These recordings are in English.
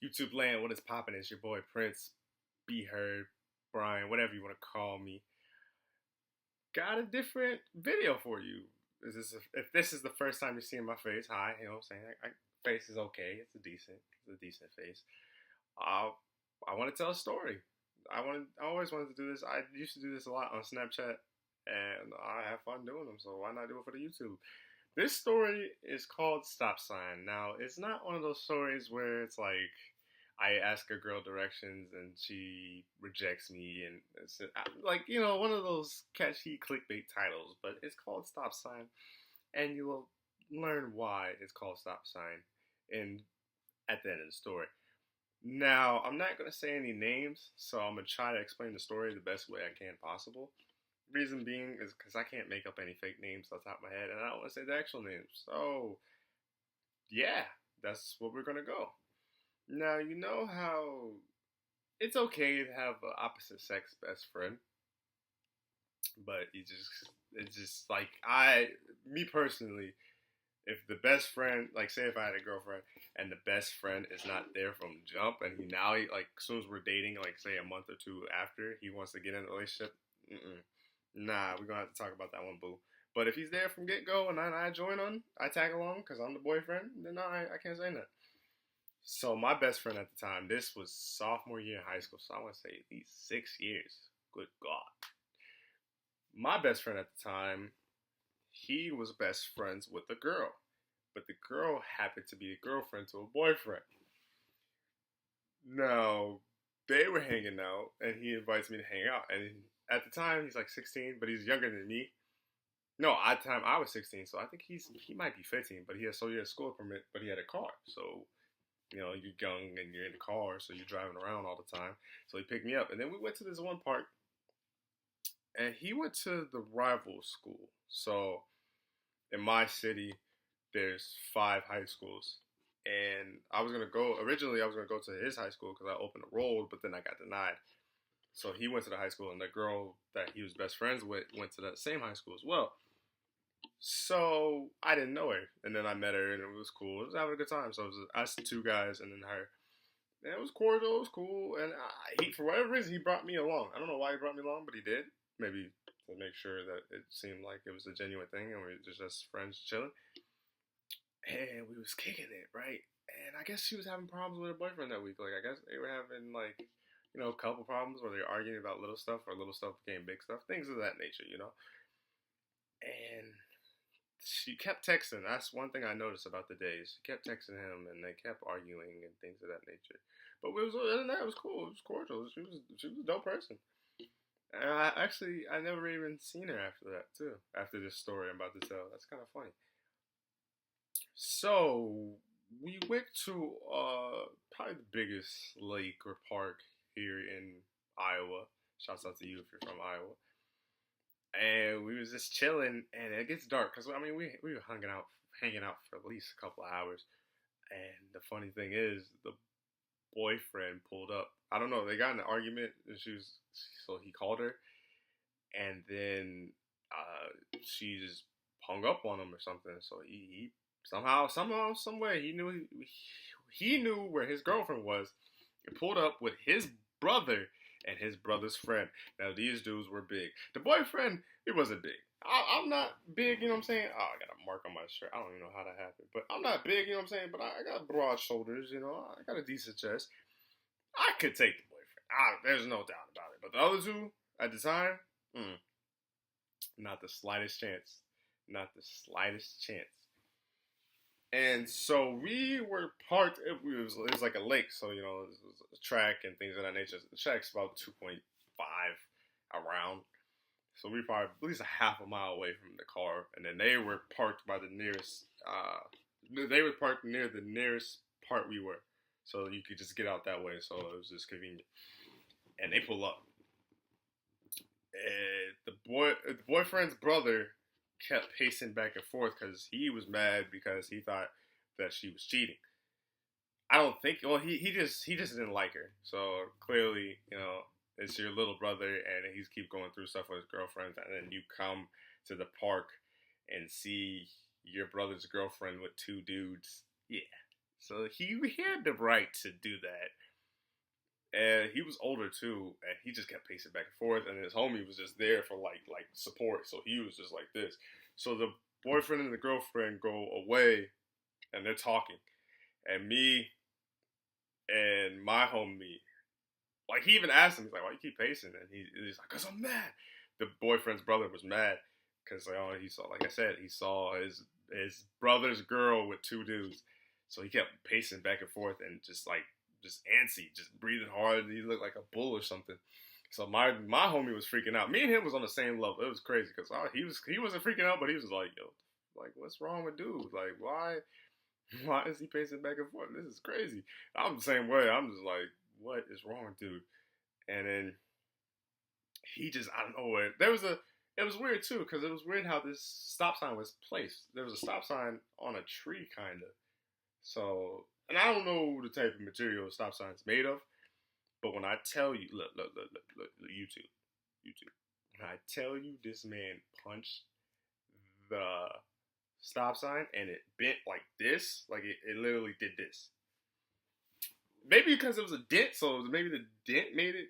YouTube land, what is poppin'? It's your boy Prince, Be Heard, Brian, whatever you want to call me. Got a different video for you. If this is the first time you're seeing my face, hi, you know what I'm saying? Face is okay. It's a decent face. Uh, I want to tell a story. I always wanted to do this. I used to do this a lot on Snapchat, and I have fun doing them. So why not do it for the YouTube? This story is called Stop Sign. Now, it's not one of those stories where it's like I ask a girl directions and she rejects me, and it's like, one of those catchy clickbait titles, but it's called Stop Sign, and you will learn why it's called Stop Sign in at the end of the story. Now, I'm not going to say any names, so I'm going to try to explain the story the best way I can possible. Reason being is because I can't make up any fake names off the top of my head, and I don't want to say the actual names. So, yeah, that's what we're gonna go. Now, you know how it's okay to have an opposite sex best friend, but it's just like me personally, if the best friend, like say if I had a girlfriend and the best friend is not there from jump, and like as soon as we're dating, like say a month or two after, he wants to get in a relationship, nah, we're gonna have to talk about that one, boo. But if he's there from get go and I join on, I tag along because I'm the boyfriend, then no, I can't say that. So my best friend at the time, this was sophomore year in high school, so I want to say at least 6 years. Good God. My best friend at the time, he was best friends with a girl, but the girl happened to be a girlfriend to a boyfriend. Now, they were hanging out, and he invites me to hang out. And at the time, he's like 16, but he's younger than me. No, at the time I was 16, so I think he might be 15, but he had a school permit, but he had a car. So, you're young and you're in the car, so you're driving around all the time. So he picked me up, and then we went to this one park, and he went to the rival school. So in my city, there's 5 high schools, and originally I was gonna go to his high school because I opened a roll, but then I got denied. So he went to the high school, and the girl that he was best friends with went to that same high school as well. So I didn't know her, and then I met her, and it was cool. It was having a good time. So it was us two guys, and then her. And it was cordial. It was cool, and for whatever reason, he brought me along. I don't know why he brought me along, but he did. Maybe to make sure that it seemed like it was a genuine thing, and we were just friends chilling. And we was kicking it, right? And I guess she was having problems with her boyfriend that week. Like I guess they were having like, a couple problems where they were arguing about little stuff, or little stuff became big stuff, things of that nature. And she kept texting. That's one thing I noticed about the days. She kept texting him, and they kept arguing and things of that nature. But other than that, it was cool. It was cordial. She was a dope person. And I never even seen her after that too. After this story I'm about to tell, that's kind of funny. So we went to probably the biggest lake or park here in Iowa. Shouts out to you if you're from Iowa. And we was just chilling, and it gets dark because we were hanging out for at least a couple of hours. And the funny thing is, the boyfriend pulled up. I don't know. They got in an argument, and so he called her, and then she just hung up on him or something. So he somehow, some way, he knew where his girlfriend was, and pulled up with his brother and his brother's friend. Now, these dudes were big. The boyfriend, he wasn't big. I'm not big, you know what I'm saying? Oh, I got a mark on my shirt. I don't even know how that happened. But I'm not big, you know what I'm saying? But I got broad shoulders, I got a decent chest. I could take the boyfriend. There's no doubt about it. But the other two, at the time, not the slightest chance. Not the slightest chance. And so we were parked. It was like a lake, so it was a track and things of that nature. The track's about 2.5 around, so we probably at least a half a mile away from the car. And then they were parked by the nearest. They were parked near the nearest part we were, so you could just get out that way. So it was just convenient. And they pull up. And the boyfriend's brother kept pacing back and forth because he was mad because he thought that she was cheating. I don't think. Well, he just didn't like her. So clearly, it's your little brother, and he's keep going through stuff with his girlfriends, and then you come to the park and see your brother's girlfriend with two dudes. Yeah. So he had the right to do that. And he was older too, and he just kept pacing back and forth. And his homie was just there for like support, so he was just like this. So the boyfriend and the girlfriend go away, and they're talking, and me and my homie, like he even asked him, he's like, "Why you keep pacing?" And he's like, "Cause I'm mad." The boyfriend's brother was mad because he saw, like I said, he saw his brother's girl with two dudes, so he kept pacing back and forth and just antsy, just breathing hard. He looked like a bull or something. So my homie was freaking out. Me and him was on the same level. It was crazy because he wasn't freaking out, but he was like, "Yo, like what's wrong with dude? Like why is he pacing back and forth? This is crazy." I'm the same way. I'm just like, what is wrong with dude? And then he just I don't know where there was a. It was weird too because it was weird how this stop sign was placed. There was a stop sign on a tree, kind of. So, and I don't know the type of material a stop sign's made of, but when I tell you, look, YouTube, YouTube. When I tell you this man punched the stop sign and it bent like this, like it literally did this. Maybe because it was a dent, so maybe the dent made it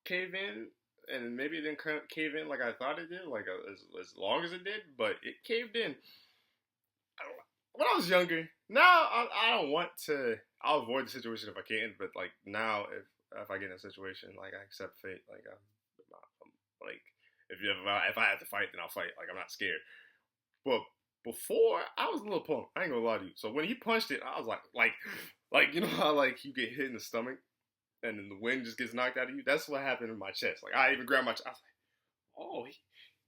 cave in, and maybe it didn't cave in like I thought it did, like as long as it did, but it caved in. When I was younger, now I don't want to. I'll avoid the situation if I can, but like now, if I get in a situation, like I accept fate. Like I'm like if I have to fight, then I'll fight. Like I'm not scared. But before, I was a little punk. I ain't gonna lie to you. So when he punched it, I was like you know how like you get hit in the stomach and then the wind just gets knocked out of you. That's what happened in my chest. Like I even grabbed my chest. I was like, oh,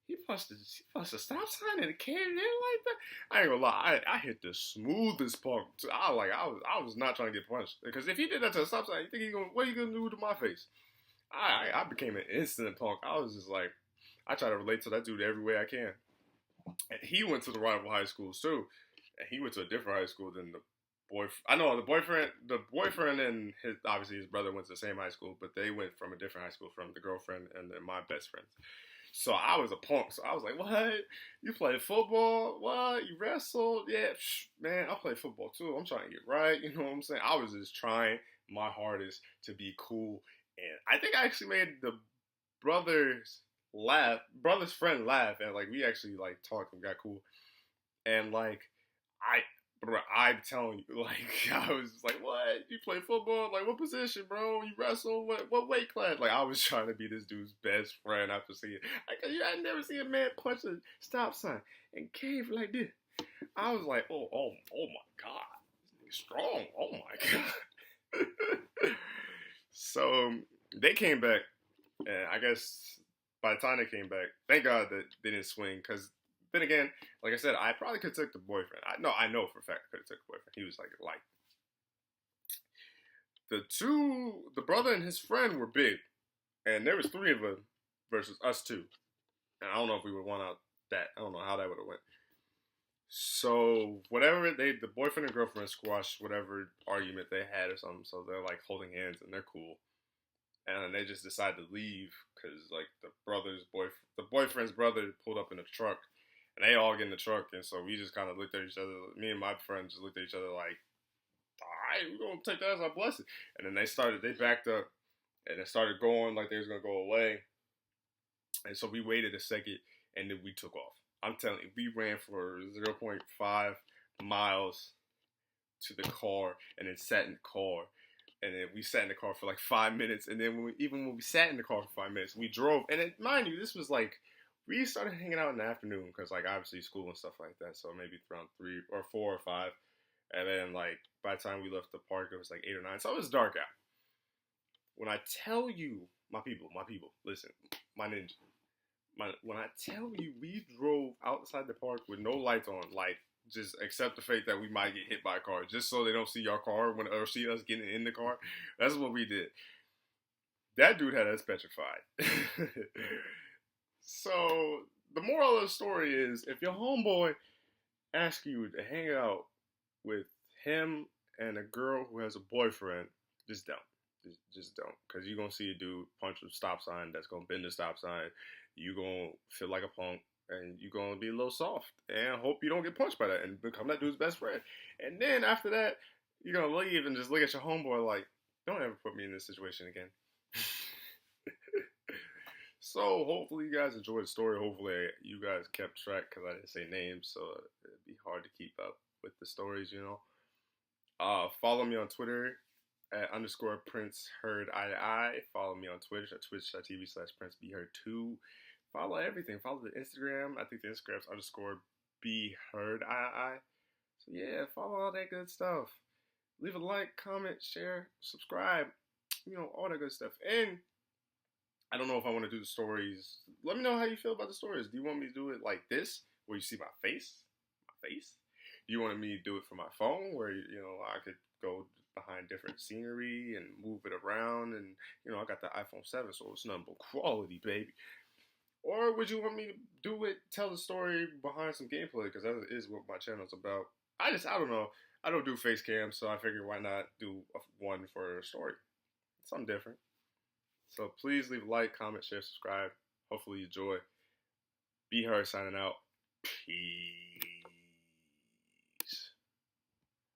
he punched the stop sign and it came in like that. I ain't gonna lie, I hit the smoothest punk. I was not trying to get punched because if he did that to the stop sign, you think what are you gonna do to my face? I became an instant punk. I was just like, I try to relate to that dude every way I can. And he went to the rival high schools too, and he went to a different high school than the boy. I know the boyfriend and his obviously his brother went to the same high school, but they went from a different high school from the girlfriend and then my best friends. So I was a punk. So I was like, "What? You play football? What? You wrestled? Yeah, man, I play football too. I'm trying to get right. You know what I'm saying? I was just trying my hardest to be cool, and I think I actually made the brothers brother's friend laugh, and like we actually like talked and got cool, and like I. Bro, I'm telling you, like I was like, "What? You play football? Like what position, bro? You wrestle? What weight class?" Like I was trying to be this dude's best friend after seeing. Like I never seen a man punch a stop sign and cave like this. I was like, oh my god, he's strong. Oh my god. So they came back, and I guess by the time they came back, thank God that they didn't swing because then again, like I said, I probably could have took the boyfriend. I know for a fact I could have took the boyfriend. He was like the brother and his friend were big, and there was three of them versus us two, and I don't know if we would won out that. I don't know how that would have went. So whatever the boyfriend and girlfriend squashed whatever argument they had or something. So they're like holding hands and they're cool, and they just decided to leave because like the boyfriend's brother pulled up in a truck. And they all get in the truck, and so we just kind of looked at each other. Me and my friend just looked at each other like, all right, we're going to take that as our blessing. And then they backed up, and it started going like they was going to go away. And so we waited a second, and then we took off. I'm telling you, we ran for 0.5 miles to the car, and then sat in the car. And then we sat in the car for like 5 minutes. And then when we sat in the car for 5 minutes, we drove. And then, mind you, this was like, we started hanging out in the afternoon because, like, obviously school and stuff like that. So maybe around 3 or 4 or 5. And then, like, by the time we left the park, it was like 8 or 9. So it was dark out. When I tell you, my people, listen, my ninja. When I tell you we drove outside the park with no lights on, like, just accept the fate that we might get hit by a car, just so they don't see our car or see us getting in the car. That's what we did. That dude had us petrified. So the moral of the story is, if your homeboy asks you to hang out with him and a girl who has a boyfriend, just don't. Just don't. Because you're going to see a dude punch a stop sign that's going to bend the stop sign. You're going to feel like a punk. And you're going to be a little soft. And hope you don't get punched by that and become that dude's best friend. And then after that, You're gonna leave and just look at your homeboy like, don't ever put me in this situation again. So hopefully you guys enjoyed the story. Hopefully you guys kept track because I didn't say names, so it'd be hard to keep up with the stories, you know. Follow me on Twitter at underscore Prince Heard Eye to Eye. Follow me on Twitch at twitch.tv/Prince Be Heard 2. Follow everything. Follow the Instagram. I think the Instagram's underscore Be Heard Eye to Eye. So yeah, follow all that good stuff. Leave a like, comment, share, subscribe. You know, all that good stuff. And I don't know if I want to do the stories. Let me know how you feel about the stories. Do you want me to do it like this, where you see my face? My face? Do you want me to do it from my phone, where, you know, I could go behind different scenery and move it around? And, you know, I got the iPhone 7, so it's nothing but quality, baby. Or would you want me to do it, tell the story behind some gameplay? Because that is what my channel's about. I don't know. I don't do face cam, so I figured why not do one for a story. Something different. So please leave a like, comment, share, subscribe. Hopefully you enjoy. Be Heard signing out. Peace.